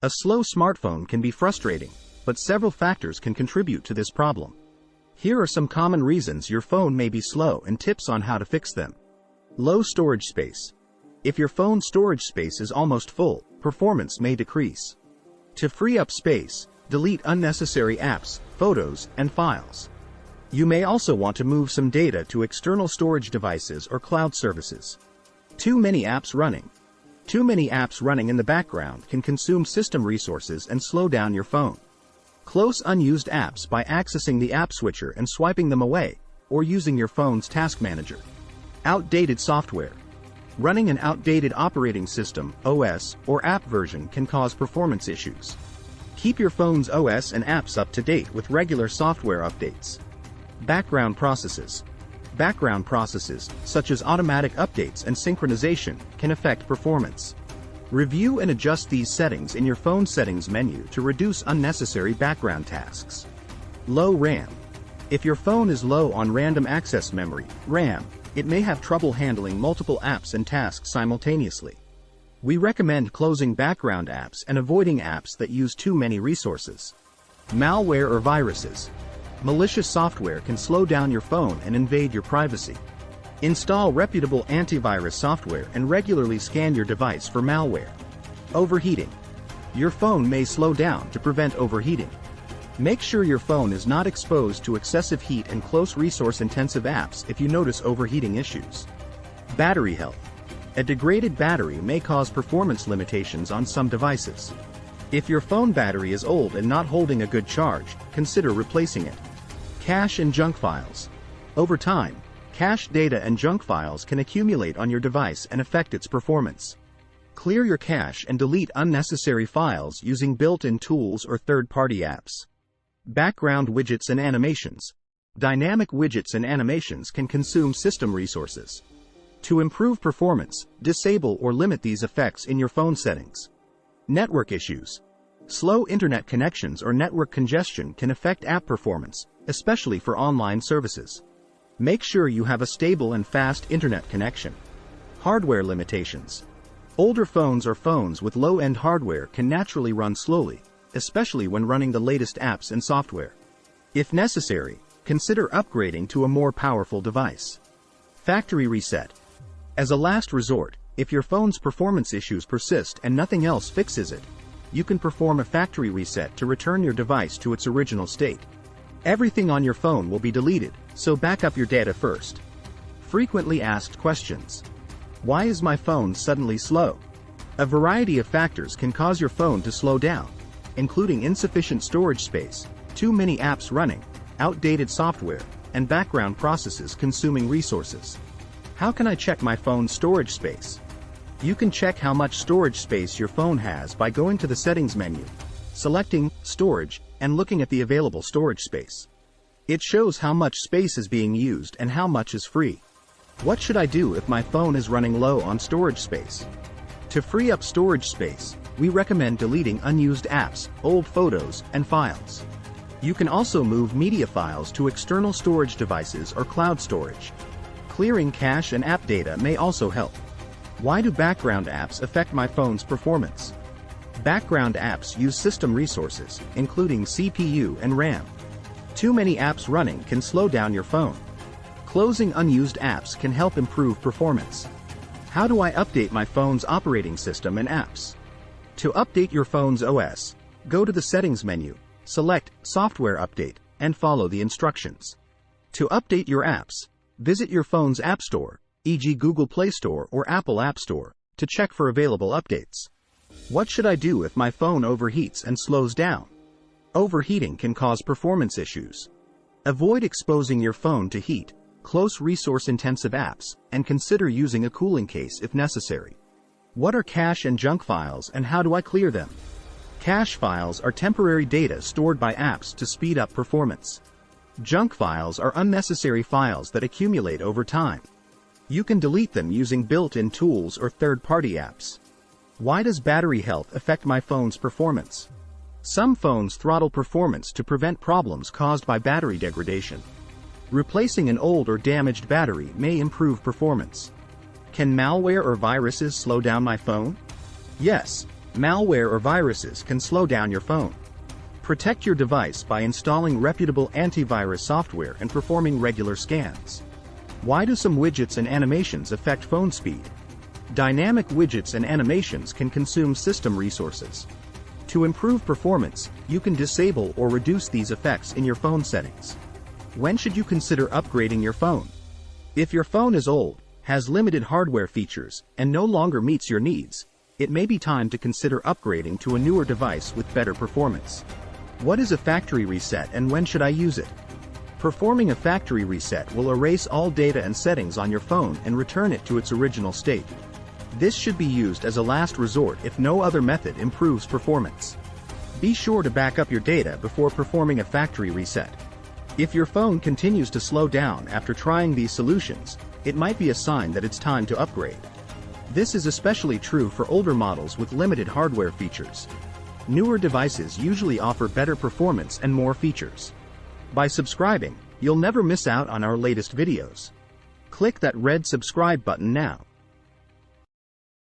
A slow smartphone can be frustrating, but several factors can contribute to this problem. Here are some common reasons your phone may be slow and tips on how to fix them. Low storage space. If your phone's storage space is almost full, performance may decrease. To free up space, delete unnecessary apps, photos, and files. You may also want to move some data to external storage devices or cloud services. Too many apps running. Too many apps running in the background can consume system resources and slow down your phone. Close unused apps by accessing the app switcher and swiping them away, or using your phone's task manager. Outdated software. Running an outdated operating system, OS, or app version can cause performance issues. Keep your phone's OS and apps up to date with regular software updates. Background processes. Background processes, such as automatic updates and synchronization, can affect performance. Review and adjust these settings in your phone settings menu to reduce unnecessary background tasks. Low RAM. If your phone is low on random access memory, RAM, it may have trouble handling multiple apps and tasks simultaneously. We recommend closing background apps and avoiding apps that use too many resources. Malware or viruses. Malicious software can slow down your phone and invade your privacy. Install reputable antivirus software and regularly scan your device for malware. Overheating. Your phone may slow down to prevent overheating. Make sure your phone is not exposed to excessive heat and close resource-intensive apps if you notice overheating issues. Battery health. A degraded battery may cause performance limitations on some devices. If your phone battery is old and not holding a good charge, consider replacing it. Cache and junk files. Over time, cached data and junk files can accumulate on your device and affect its performance. Clear your cache and delete unnecessary files using built-in tools or third-party apps. Background widgets and animations. Dynamic widgets and animations can consume system resources. To improve performance, disable or limit these effects in your phone settings. Network issues. Slow internet connections or network congestion can affect app performance, especially for online services. Make sure you have a stable and fast internet connection. Hardware limitations. Older phones or phones with low-end hardware can naturally run slowly, especially when running the latest apps and software. If necessary, consider upgrading to a more powerful device. Factory reset. As a last resort, if your phone's performance issues persist and nothing else fixes it, you can perform a factory reset to return your device to its original state. Everything on your phone will be deleted, so back up your data first. Frequently asked questions. Why is my phone suddenly slow? A variety of factors can cause your phone to slow down, including insufficient storage space, too many apps running, outdated software, and background processes consuming resources. How can I check my phone's storage space? You can check how much storage space your phone has by going to the Settings menu, selecting Storage, and looking at the available storage space. It shows how much space is being used and how much is free. What should I do if my phone is running low on storage space? To free up storage space, we recommend deleting unused apps, old photos, and files. You can also move media files to external storage devices or cloud storage. Clearing cache and app data may also help. Why do background apps affect my phone's performance? Background apps use system resources, including CPU and RAM. Too many apps running can slow down your phone. Closing unused apps can help improve performance. How do I update my phone's operating system and apps? To update your phone's OS, go to the Settings menu, select Software Update, and follow the instructions. To update your apps, visit your phone's App Store, e.g. Google Play Store or Apple App Store, to check for available updates. What should I do if my phone overheats and slows down? Overheating can cause performance issues. Avoid exposing your phone to heat, close resource-intensive apps, and consider using a cooling case if necessary. What are cache and junk files and how do I clear them? Cache files are temporary data stored by apps to speed up performance. Junk files are unnecessary files that accumulate over time. You can delete them using built-in tools or third-party apps. Why does battery health affect my phone's performance? Some phones throttle performance to prevent problems caused by battery degradation. Replacing an old or damaged battery may improve performance. Can malware or viruses slow down my phone? Yes, Malware or viruses can slow down your phone. Protect your device by installing reputable antivirus software and performing regular scans. Why do some widgets and animations affect phone speed? Dynamic widgets and animations can consume system resources. To improve performance, you can disable or reduce these effects in your phone settings. When should you consider upgrading your phone? If your phone is old, has limited hardware features, and no longer meets your needs, it may be time to consider upgrading to a newer device with better performance. What is a factory reset and when should I use it? Performing a factory reset will erase all data and settings on your phone and return it to its original state. This should be used as a last resort if no other method improves performance. Be sure to back up your data before performing a factory reset. If your phone continues to slow down after trying these solutions, it might be a sign that it's time to upgrade. This is especially true for older models with limited hardware features. Newer devices usually offer better performance and more features. By subscribing, you'll never miss out on our latest videos. Click that red subscribe button now.